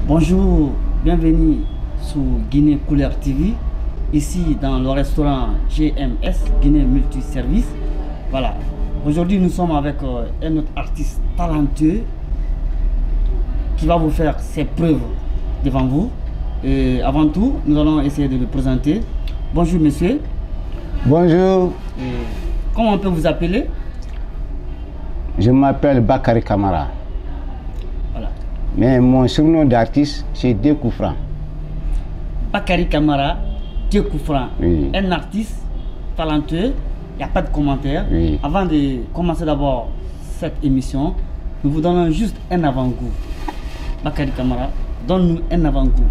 Bonjour, bienvenue sur Guinée Couleur TV, ici dans le restaurant GMS, Guinée Multiservice. Voilà, aujourd'hui nous sommes avec un autre artiste talentueux qui va vous faire ses preuves devant vous. Et avant tout, nous allons essayer de le présenter. Bonjour monsieur. Bonjour. Comment on peut vous appeler? Je m'appelle Bakary Camara. Voilà. Mais mon surnom d'artiste, c'est Dekoufran. Bakary Camara, Dekoufran. Oui. Un artiste talentueux, il n'y a pas de commentaire. Oui. Avant de commencer d'abord cette émission, nous vous donnons juste un avant-goût. Bakary Camara, donne-nous un avant-goût.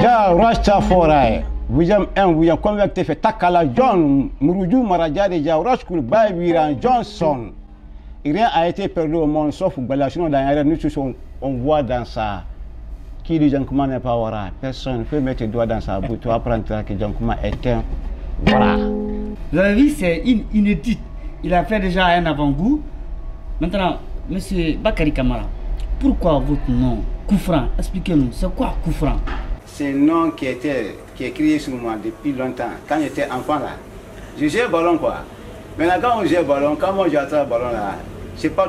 Ja Rasta Foray, vous êtes convaincé fait Takala John, Mouroudou Maradja de Jaurashkul Babiran Johnson. Rien a été perdu au monde sauf Balachino dans la nous on voit dans ça. Qui dit Jankuma n'est pas Wara. Personne ne peut mettre le doigt dans sa bouche pour apprendre que Jankuma est un Wara. Vous avez vu, c'est inédit. Il a fait déjà un avant-goût. Maintenant, monsieur Bakary Camara, pourquoi votre nom, Koufran? Expliquez-nous, c'est quoi Koufran? C'est un nom qui est crié sur moi depuis longtemps. Quand j'étais enfant là, je jouais le ballon quoi. Maintenant quand on joue le ballon, quand moi j'attrape le ballon là, c'est pas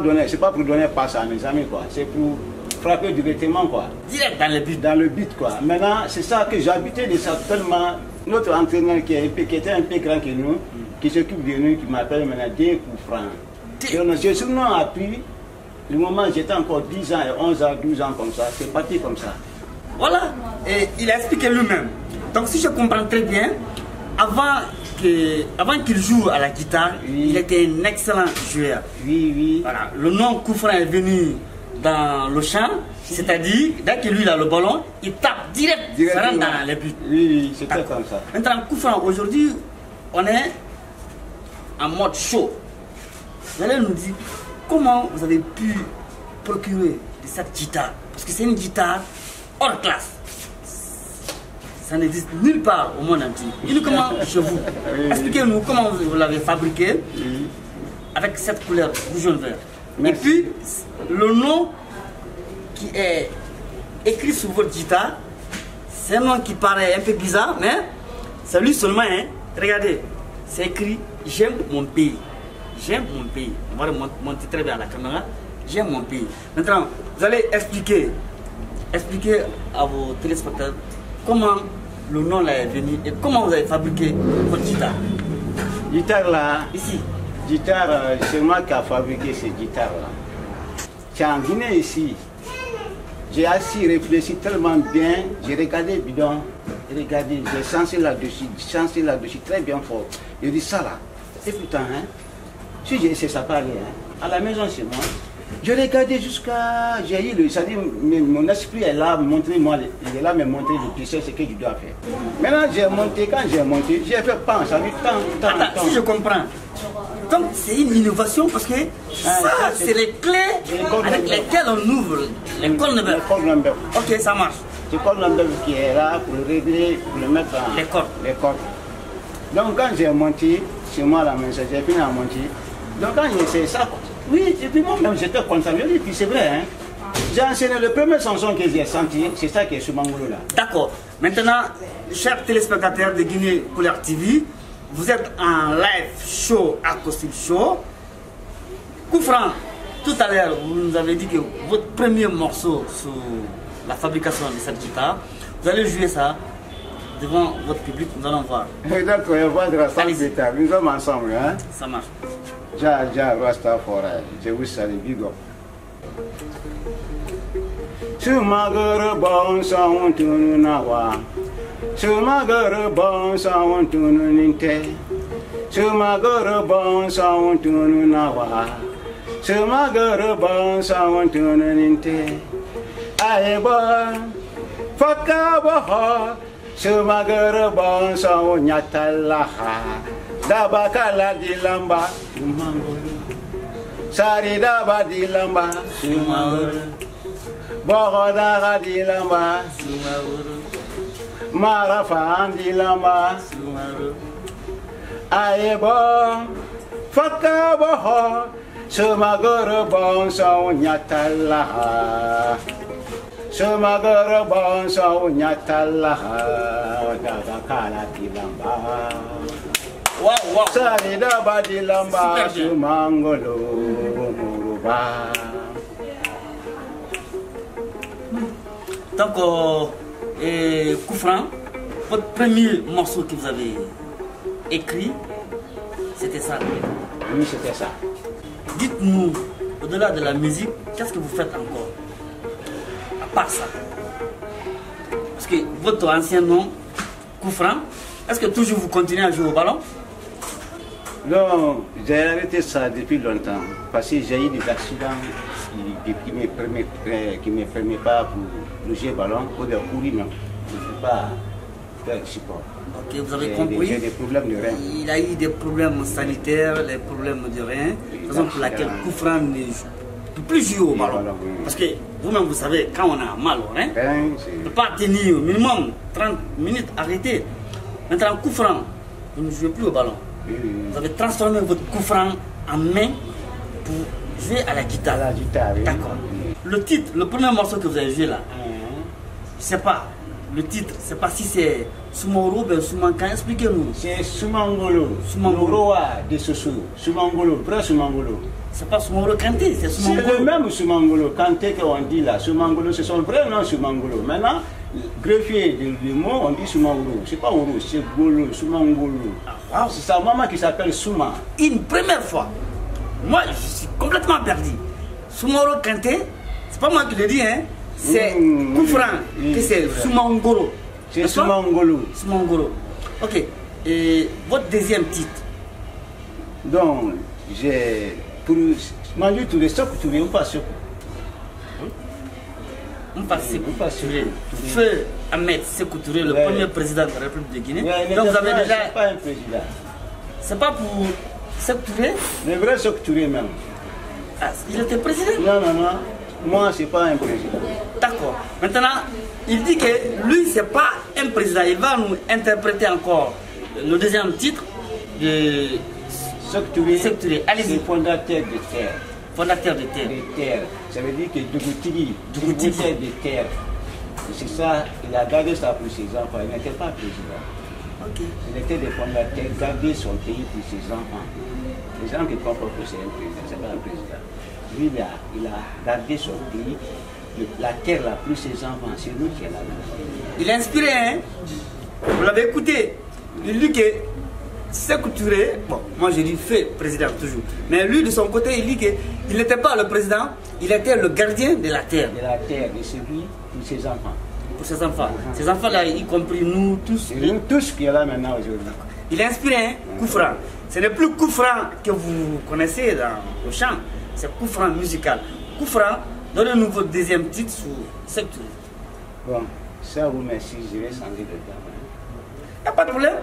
pour donner passe à mes amis quoi. C'est pour frapper directement quoi. Direct dans le but. Dans le but quoi. Maintenant c'est ça que j'habitais de ça tellement. Notre entraîneur qui était un peu grand que nous, qui s'occupe de nous, qui m'appelle maintenant Dekoufran. J'ai souvent appris, le moment où j'étais encore 10 ans, 11 ans, 12 ans comme ça, c'est parti comme ça. Voilà, et il a expliqué lui-même. Donc si je comprends très bien, avant qu'il joue à la guitare, oui, il était un excellent joueur. Oui, oui. Voilà, le nom Koufran est venu dans le champ, c'est-à-dire, dès que lui a le ballon, il tape direct dans les buts. Oui, oui, c'était comme ça. Maintenant, Koufran, aujourd'hui, on est en mode show. Vous allez nous dire comment vous avez pu procurer cette guitare, parce que c'est une guitare hors classe. Ça n'existe nulle part au monde entier. Uniquement chez vous. Expliquez-nous comment vous l'avez fabriqué avec cette couleur rouge jaune vert. Et puis, le nom qui est écrit sur votre guitare, c'est un nom qui paraît un peu bizarre, mais c'est lui seulement. Hein. Regardez, c'est écrit « J'aime mon pays ». J'aime mon pays. On va monter très bien à la caméra. J'aime mon pays. Maintenant, vous allez expliquer à vos téléspectateurs comment le nom là est venu et comment vous avez fabriqué votre guitare. Guitare là, ici. Guitare, c'est moi qui a fabriqué cette guitare là. C'est en Guinée ici. J'ai assis, réfléchi tellement bien, j'ai regardé bidon, regardé, j'ai senti là-dessus très bien fort. J'ai dit ça là, et putain, hein, si j'ai essayé ça parler, hein, à la maison chez moi, j'ai regardé jusqu'à, j'ai eu c'est-à-dire mon esprit est là, montrez-moi, il est là, me montrer le ce que je dois faire. Maintenant j'ai monté, quand j'ai monté, j'ai fait pas, ça veut tant. Si je comprends, donc c'est une innovation parce que ça, c'est les clés avec lesquelles on ouvre les cordes number. Ok, ça marche. C'est le corde number qui est là pour le régler, pour le mettre en les cordes. Donc quand j'ai monté, chez moi à la maison, j'ai fini à monter. Donc quand j'ai essayé ça, oui, et puis moi-même j'étais content. Et puis c'est vrai, hein. J'ai enseigné le premier chanson que j'ai senti, c'est ça qui est sur Mangoulou là. D'accord. Maintenant, chers téléspectateurs de Guinée Couleur TV, vous êtes en live show, acoustic show. Koufran, tout à l'heure, vous nous avez dit que votre premier morceau sur la fabrication de cette guitare, vous allez jouer ça devant votre public, nous allons voir. Donc on va voir de la salle guitare, nous sommes ensemble, hein. Ça marche. Ja Rasta Foray, je vous salue, big up. Sumagara bon sound tunu nawa. Sumagara bon sound tunu ninte. Sumagara bon sound tunu nawa. Sumagara bon sound tunu ninte. Aiba fakabaha. Sumagara bon sound nyatalaha. Dabakala dilamba. Sari daba dilamba. Bogodaga dilamba. Marafan dilamba. Ayebo Fakaboho Semagara bangsa nyatalah. Semagara bangsa nyatalah. Gagakala tilamba. Wow. Sarida badilamba sumangolo muruba. Donc, coup franc, votre premier morceau que vous avez écrit, c'était ça. Oui, c'était ça. Dites-nous, au-delà de la musique, qu'est-ce que vous faites encore? À part ça. Parce que votre ancien nom, coup franc, est-ce que toujours vous continuez à jouer au ballon? Non, j'ai arrêté ça depuis longtemps. Parce que j'ai eu des accidents qui ne me permettent pas pour jouer au ballon ou de courir même. Je ne peux pas faire le support. Ok, vous avez compris. J'ai des problèmes de rein. Il a eu des problèmes sanitaires, les problèmes de rein, raison pour laquelle coup franc ne peut plus jouer au ballon. Parce que vous-même, vous savez, quand on a mal au rein, on ne peut pas tenir au minimum 30 minutes arrêté. Maintenant, coup franc, vous ne jouez plus au ballon. Vous avez transformé votre coup franc en main pour jouer à la guitare. À la guitare, oui. D'accord. Le titre, le premier morceau que vous avez joué là, je ne sais pas. Le titre, je ne sais pas si c'est Sumoro ou Sumankan. Expliquez-nous. C'est Sumangolo. Sumangolo de Soso. Sumangolo, vrai Sumangolo. C'est pas Sumoro Kanté, c'est Sumangolo. C'est le même Sumangolo. Kanté qu'on dit là. Sumangolo, c'est son vrai nom Sumangolo. Maintenant, greffier du mot, on dit Sumangolo. C'est pas Oro, c'est Golo, Sumangolo. Ah, c'est sa maman qui s'appelle Souma. Une première fois, moi je suis complètement perdu. Sumoro Kanté, c'est pas moi qui le dis, hein. C'est coup franc, que c'est Sumangolo. C'est Sumangolo. Sumangolo. Ok. Et votre deuxième titre? Donc, j'ai pour manger tous les socs, tous les pas socs. On passe Feu Ahmed Sékou Touré, le premier président de la République de Guinée. Donc vous avez déjà. C'est pas un président. C'est pas pour Sékou Touré? Le vrai Sékou Touré même. Ah, il était président? Non. Moi, c'est pas un président. D'accord. Maintenant, il dit que lui, c'est pas un président. Il va nous interpréter encore le deuxième titre de Sékou Touré. Allez-y. C'est fondateur de terre. Fondateur de terre. De terre. Ça veut dire que Djougoutigui, de terre. C'est ça, il a gardé ça pour ses enfants. Il n'était pas président. Ok. Il était le fondateur, garder son pays pour ses enfants. Les gens qui croient que c'est un président, c'est pas un président. Lui, il a gardé son pays, la terre là, plus ses enfants. C'est lui qui est là. Il est inspiré, hein? Vous l'avez écouté. Il dit que Sékou Touré, bon, moi je dis fait président toujours, mais lui de son côté, il dit qu'il n'était pas le président, il était le gardien de la terre. De la terre, de celui pour ses enfants. Pour ses enfants. Ces enfants-là, y compris nous tous. Et nous tous qui est là maintenant aujourd'hui. Il est inspiré, hein? Coup franc. Ce n'est plus coup franc que vous connaissez dans le chant, c'est coup franc musical. Coup franc, donnez-nous votre deuxième titre sur Sékou Touré. Bon, ça vous merci, je vais changer de temps. Il n'y a pas de problème.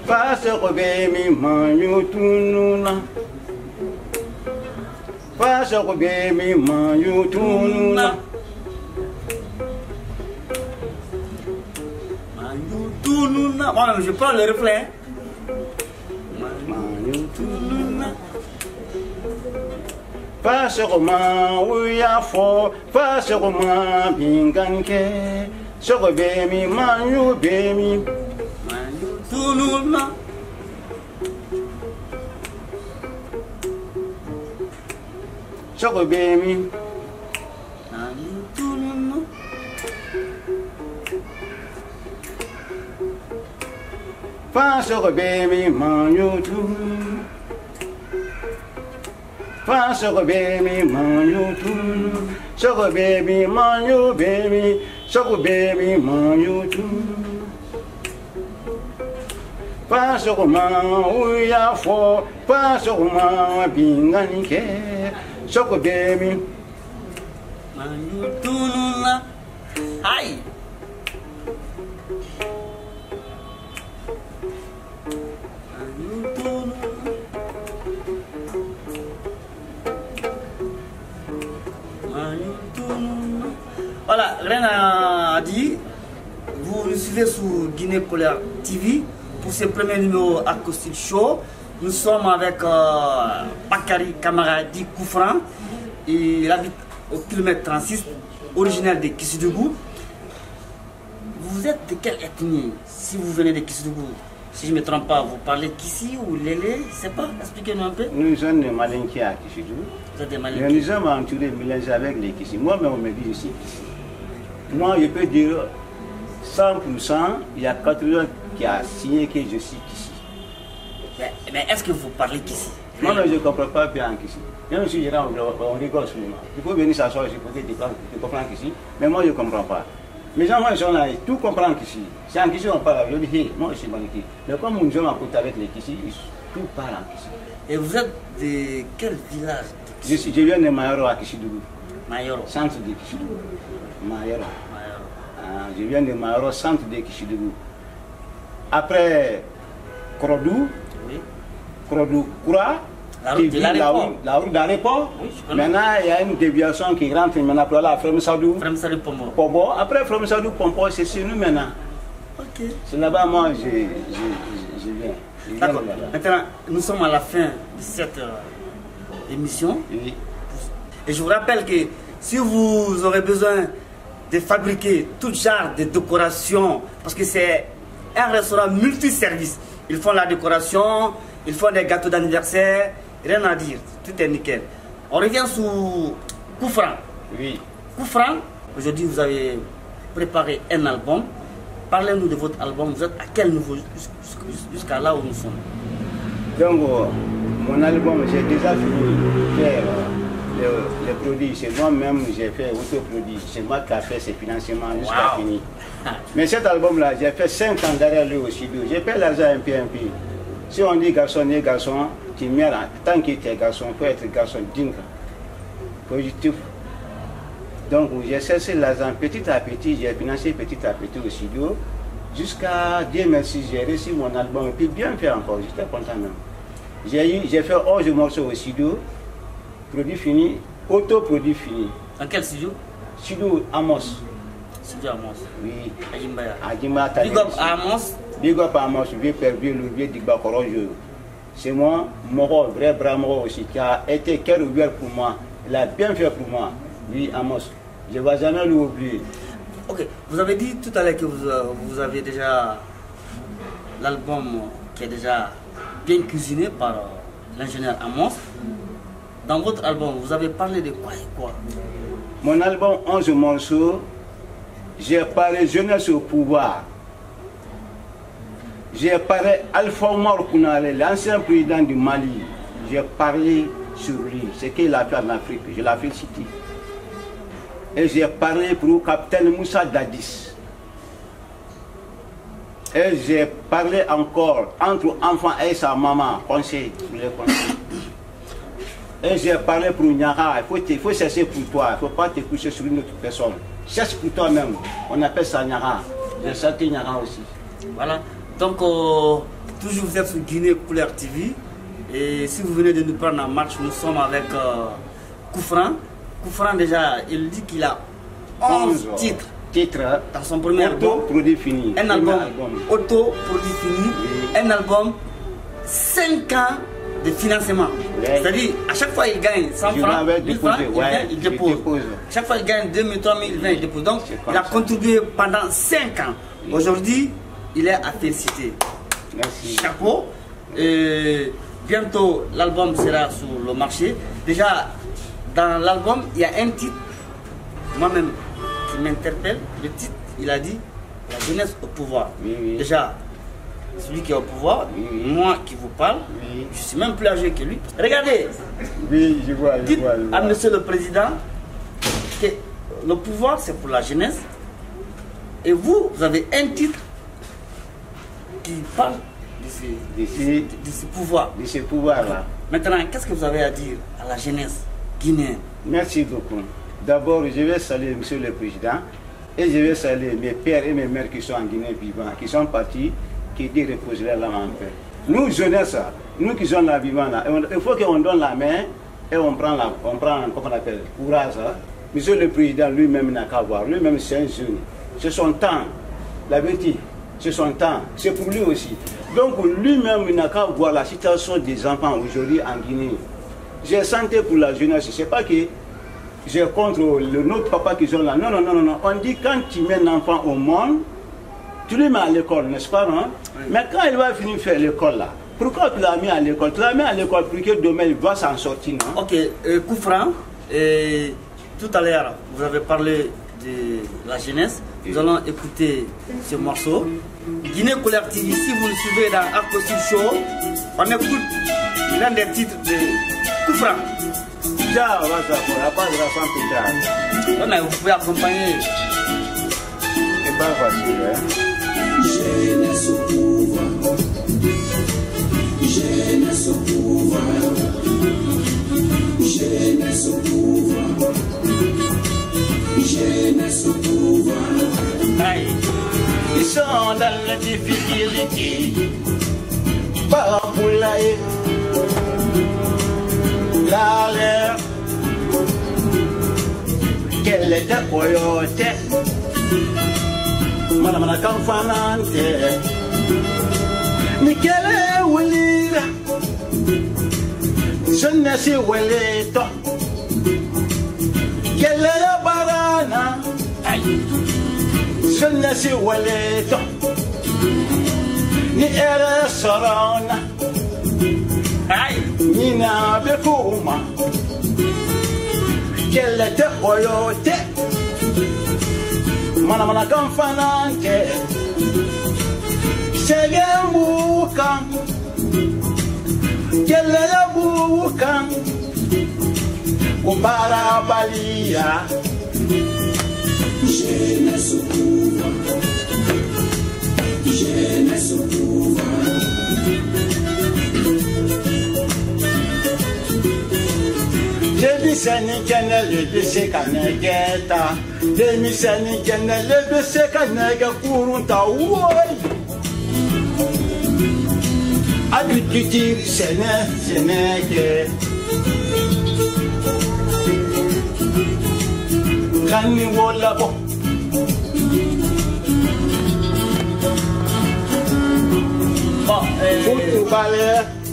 Passe Robemi Manyu Tununa. Passe Robemi Manyu Tununa. Manyu Tununa. Moi, je prends le refrain. Manyu Tununa. Passe Roman Uyafo. Passe Roman Binganke. Sobemi Manyu Bemi. Tununa. Soko bemi. Tununa. Fa soko bemi manyu tu. Fa soko bemi manyu tu. Soko bemi manyu bemi. Soko bemi manyu tu. Passe au man où il y a fort, passe au man binganike, soko bemi. Manyu Tununa. Aïe. Manyu Tununa. Manyu Tununa. Voilà, rien à dire. Vous nous suivez sur Guinée Polaire TV pour ce premier numéro Acoustic Show. Nous sommes avec Bakary Camara dit Koufran. Il habite au kilomètre 36, originaire de Kissoudjougou. Vous êtes de quelle ethnie? Si vous venez de Kissoudjougou, si je ne me trompe pas, vous parlez Kissi ou Lélé? Je ne sais pas, expliquez-nous un peu. Nous sommes des Malinqués à Kissoudjougou. Vous êtes des Malinqués. Nous sommes entourés, mélangés avec les Kissi. Moi-même, on me dit ici Kissi. Moi, je peux dire 100%, il y a 80 qui a signé que je suis Kissi. Mais est-ce que vous parlez Kissi? Moi, je ne comprends pas bien Kissi. Même si je rentre, on rigole sur moi. Il faut venir s'asseoir ici pour que tu comprennes Kissi. Mais moi, je ne comprends pas. Mes gens, moi, ils sont là, tout comprennent Kissi. Si en Kissi, on parle, je dis, hey, moi, je suis Malinqué. Mais comme nous sommes en côté avec les Kissi, tout parle en Kissi. Et vous êtes de quel village? Je viens de Mayoro à Kissoudjougou. Mayoro. Centre de Kissoudjougou. Mayoro. Je viens de Mayoro, centre de Kissoudjougou. Après Krodou, oui. Krodou Koura, la route de l'aéroport. Oui, maintenant, il y a une déviation qui rentre maintenant pour aller à Fremsadou. Fremsadou Pombo. Pombo. Après Fremsadou Pombo, c'est chez nous maintenant. Ok. C'est là-bas, moi, je viens. D'accord. Maintenant, nous sommes à la fin de cette émission. Oui. Et je vous rappelle que si vous aurez besoin de fabriquer tout genre de décoration, parce que c'est un restaurant multiservice. Ils font la décoration, ils font des gâteaux d'anniversaire, rien à dire, tout est nickel. On revient sur Koufran. Oui. Koufran, aujourd'hui vous avez préparé un album. Parlez-nous de votre album, vous êtes à quel niveau jusqu'à là où nous sommes? Donc, mon album, j'ai déjà fini de faire les produits. C'est moi-même j'ai fait autoproduit. C'est moi qui ai fait ces financements jusqu'à fini. Mais cet album-là, j'ai fait 5 ans derrière lui aussi. J'ai fait l'argent un peu. Si on dit garçon, ni garçon, tu mets là. Tant que tu es garçon, il faut être garçon digne, positif. Donc j'ai cherché l'argent petit à petit, j'ai financé petit à petit au studio. Jusqu'à Dieu merci, j'ai reçu mon album et puis bien fait encore, j'étais content même. J'ai fait 11 morceaux au studio, produit fini, autoproduit fini. Dans quel studio? Studio Amos. Studio Amos. Oui. Ajimbaya. Ajimbaya. Big up à Amos. Big up à Amos, vieux père, vieux loup, vieux Digba Korojo. C'est moi, Moro, vrai bras Moro aussi, qui a été cœur ouvert pour moi. Il a bien fait pour moi. Oui, Amos. Je ne vais jamais l'oublier. Ok, vous avez dit tout à l'heure que vous avez déjà l'album qui est déjà bien cuisiné par l'ingénieur Amos. Dans votre album, vous avez parlé de quoi et quoi? Mon album 11 morceaux, j'ai parlé jeunesse au pouvoir. J'ai parlé Alpha Omar Kounalé, l'ancien président du Mali. J'ai parlé sur lui, ce qu'il a fait en Afrique, je l'ai félicité. Et j'ai parlé pour le capitaine Moussa Dadis. Et j'ai parlé encore entre enfant et sa maman, conseil, pour les conseils. Et j'ai parlé pour Nyara, il faut chercher pour toi, il ne faut pas te coucher sur une autre personne. Cherche pour toi-même, on appelle ça Nyara. J'ai chanté Nyara aussi. Voilà, donc toujours vous êtes sur Guinée Couleur TV. Et si vous venez de nous prendre en marche, nous sommes avec Koufran. Koufran déjà, il dit qu'il a 11 titres dans son premier album. Produit fini. Un album auto-produit fini. Oui. Un album 5 ans de financement. Oui. C'est-à-dire, à chaque fois il gagne 100 francs, 1000 francs, il dépose. Chaque fois il gagne 2000, 3000, il vient, il dépose. Donc, il a contribué pendant 5 ans. Oui. Aujourd'hui, il est à féliciter. Merci. Chapeau. Et bientôt, l'album sera sur le marché. Déjà, dans l'album, il y a un titre, moi-même, qui m'interpelle. Le titre, il a dit « La jeunesse au pouvoir oui, oui. ». Déjà, celui qui est au pouvoir, oui, oui. Moi qui vous parle, oui. Je suis même plus âgé que lui. Regardez, oui, je vois, dites à monsieur le président que le pouvoir, c'est pour la jeunesse. Et vous, vous avez un titre qui parle de ce pouvoir. De ce pouvoir-là. Maintenant, qu'est-ce que vous avez à dire à la jeunesse guinéenne? Merci beaucoup. D'abord, je vais saluer monsieur le président et je vais saluer mes pères et mes mères qui sont en Guinée vivants, qui sont partis, qui disent reposer leur âme en paix. Nous, jeunesse, nous qui sommes là vivants, là, il faut qu'on donne la main et on prend, comment on appelle, courage. Hein? Monsieur le président lui-même n'a qu'à voir. Lui-même, c'est un jeune. C'est son temps. La vérité, c'est son temps. C'est pour lui aussi. Donc lui-même, il n'a qu'à voir la situation des enfants aujourd'hui en Guinée. J'ai santé pour la jeunesse. Je ne sais pas que j'ai contre le notre papa qui sont là. Non, non, non, non. On dit quand tu mets un enfant au monde, tu le mets à l'école, n'est-ce pas, non? Oui. Mais quand il va finir faire l'école là, pourquoi tu l'as mis à l'école? Tu l'as mis à l'école pour que demain il va s'en sortir, non? Ok, coup franc. Tout à l'heure, vous avez parlé de la jeunesse. Nous allons écouter ce morceau. Guinée Collective, ici vous le suivez dans Acoustic Show. On écoute l'un des titres de coup franc. Déjà, on va savoir, pas de raison plus tard. Vous pouvez accompagner. C'est pas facile, hein? Jeunesse au pouvoir. Jeunesse au pouvoir. Jeunesse au pouvoir. Jeunesse au pouvoir. Aïe. Ils sont dans la difficulté. Par pour la l'air. Quelle est ta coyote? Madame Kamfanante. Nikele Wilira. Je ne sais où elle est. Quelle est la barana? Je ne sais où elle est. Ni elle sorona. Ni na bekuma. Quelle est ta coyote? Mana Kamfanante. Segembuka. Quelle est la bouka? Kubara balia. Jeunesse au pouvoir. Jeunesse au pouvoir. Demi seni kenele bese kanegeta. Demi seni kenele bese kanege kurunta woi. Agriculture Sénégal. Gani wala bo. Bon,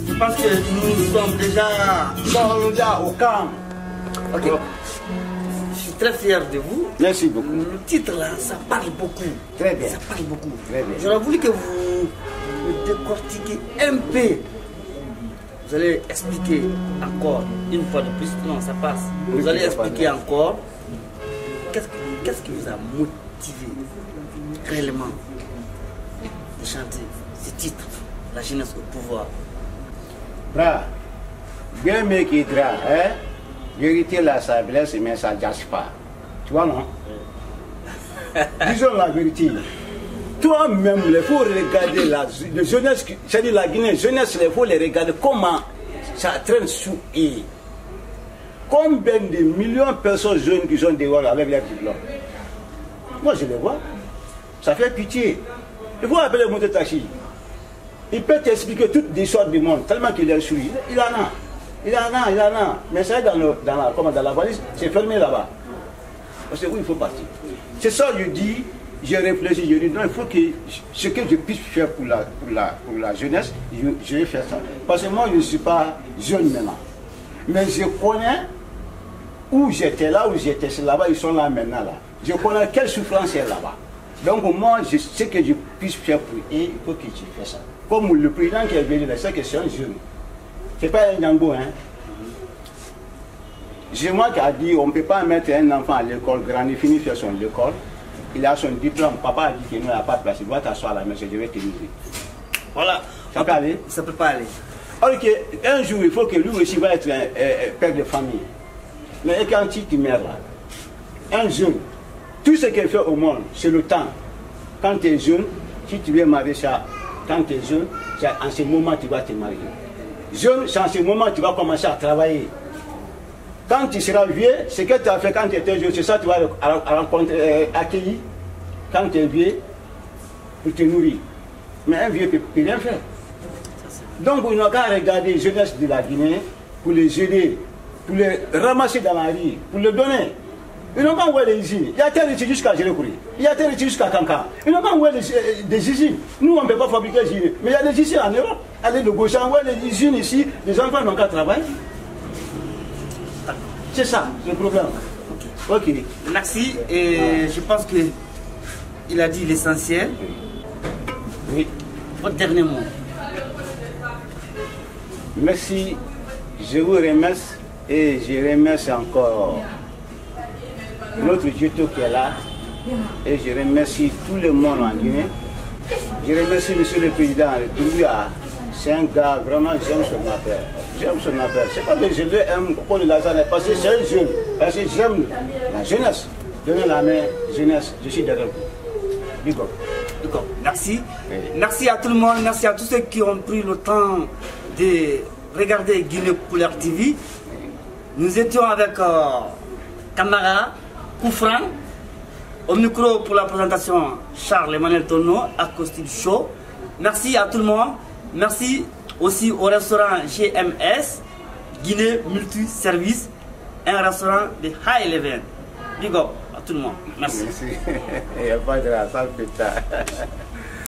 je pense que nous sommes déjà au camp. Ok. Je suis très fier de vous. Merci beaucoup. Le titre là, ça parle beaucoup. Très bien. Ça parle beaucoup. Très bien. J'aurais voulu que vous décortiquiez un peu. Vous allez expliquer encore une fois de plus. Non, ça passe. Vous allez expliquer encore. Qu'est-ce qui vous a motivé réellement de chanter ce titre, la jeunesse au pouvoir? Bra, bien mais qui dra, hein? Vérité là, ça blesse, mais ça ne gâche pas. Tu vois, non? Disons la vérité. Toi-même, il faut regarder la jeunesse, c'est-à-dire la Guinée, jeunesse, il faut les regarder comment ça traîne sous eux. Combien de millions de personnes jeunes qui sont dehors avec les diplômes? Moi, je les vois. Ça fait pitié. Il faut appeler Moutetachi. Il peut t'expliquer toute l'histoire du monde, tellement qu'il est souris. Il en a. Il en a, il en a. Mais c'est dans la valise, c'est fermé là-bas. Parce que où il faut partir. C'est ça, je dis, j'ai réfléchi, je dis, non, il faut que ce que je puisse faire pour la jeunesse, je vais faire ça. Parce que moi, je ne suis pas jeune maintenant. Mais je connais où j'étais là, où j'étais là-bas, ils sont là maintenant là. Je connais quelle souffrance est là-bas. Donc moi, je sais que je puisse faire pour eux, il faut que je fasse ça. Comme le président qui est venu là, c'est que c'est un jeune. Ce n'est pas un Django, hein. C'est moi qui a dit, on ne peut pas mettre un enfant à l'école, grand, il finit faire son école. Il a son diplôme, papa a dit qu'il n'y a pas de place, il doit t'asseoir à la maison, je vais te nourrir. Voilà, ça peut aller? Ça ne peut pas aller. Ok, un jour, il faut que lui aussi va être un père de famille. Mais quand tu meurs là, un jeune, tout ce qu'il fait au monde, c'est le temps. Quand tu es jeune, si tu veux marier ça, quand tu es jeune, en ce moment tu vas te marier. Jeune, c'est en ce moment tu vas commencer à travailler. Quand tu seras vieux, ce que tu as fait quand tu étais jeune, c'est ça que tu vas rencontrer, accueillir quand tu es vieux pour te nourrir. Mais un vieux ne peut rien faire. Donc on n'a qu'à regarder les jeunesses de la Guinée pour les aider, pour les ramasser dans la rue, pour les donner. Ils n'ont pas ouvert les usines. Il y a terre jusqu'à Jérékouri. Il y a terre jusqu'à Kanka. Ils n'ont pas ouvert des usines. Nous, on ne peut pas fabriquer des usines. Mais il y a des usines en Europe. Allez de gauche, on voit les usines ici. Les enfants n'ont qu'à travailler. C'est ça le problème. Ok. Merci. Et je pense qu'il a dit l'essentiel. Oui. Votre dernier mot. Merci. Je vous remercie. Et je remercie encore notre Juto qui est là. Et je remercie tout le monde en Guinée. Je remercie Monsieur le Président. C'est un gars, vraiment, j'aime son affaire. J'aime son affaire. C'est pas que je l'aime pour le lasagne, parce que c'est un jeune. Parce que j'aime la jeunesse. Donnez la main, jeunesse, je suis derrière vous. D'accord. Merci. Oui. Merci à tout le monde. Merci à tous ceux qui ont pris le temps de regarder Guinée Couleur TV. Nous étions avec Camara, Koufran, au micro pour la présentation Charles-Emmanuel Tonneau, à Costi du Show. Merci à tout le monde. Merci aussi au restaurant GMS, Guinée Multi-Service, un restaurant de high level. Big up à tout le monde. Merci. Il n'y a pas de la salle plus tard.